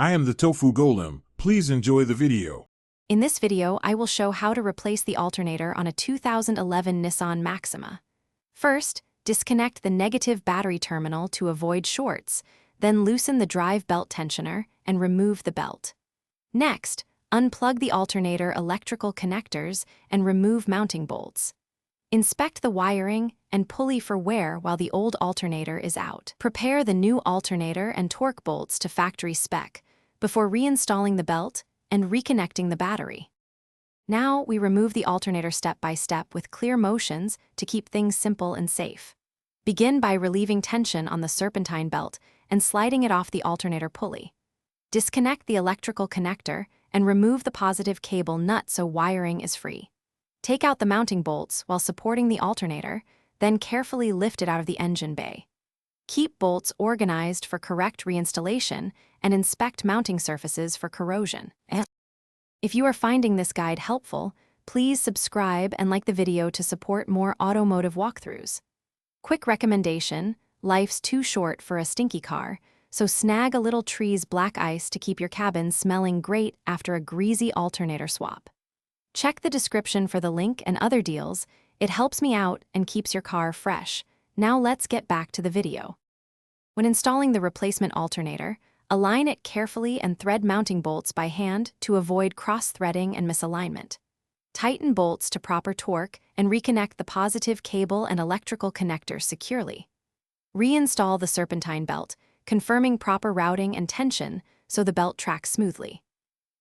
I am the Tofu Golem. Please enjoy the video. In this video, I will show how to replace the alternator on a 2011 Nissan Maxima. First, disconnect the negative battery terminal to avoid shorts, then loosen the drive belt tensioner and remove the belt. Next, unplug the alternator electrical connectors and remove mounting bolts. Inspect the wiring and pulley for wear while the old alternator is out. Prepare the new alternator and torque bolts to factory spec before reinstalling the belt and reconnecting the battery. Now we remove the alternator step by step with clear motions to keep things simple and safe. Begin by relieving tension on the serpentine belt and sliding it off the alternator pulley. Disconnect the electrical connector and remove the positive cable nut so wiring is free. Take out the mounting bolts while supporting the alternator, then carefully lift it out of the engine bay. Keep bolts organized for correct reinstallation and inspect mounting surfaces for corrosion. If you are finding this guide helpful, please subscribe and like the video to support more automotive walkthroughs. Quick recommendation: life's too short for a stinky car, so snag a little Tree's black ice to keep your cabin smelling great after a greasy alternator swap. Check the description for the link and other deals. It helps me out and keeps your car fresh. Now let's get back to the video. When installing the replacement alternator, align it carefully and thread mounting bolts by hand to avoid cross-threading and misalignment. Tighten bolts to proper torque and reconnect the positive cable and electrical connectors securely. Reinstall the serpentine belt, confirming proper routing and tension so the belt tracks smoothly.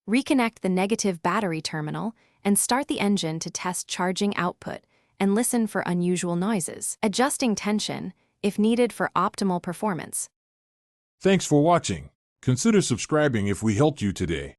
Reconnect the negative battery terminal and start the engine to test charging output and listen for unusual noises, adjusting tension if needed for optimal performance. Thanks for watching. Consider subscribing if we helped you today.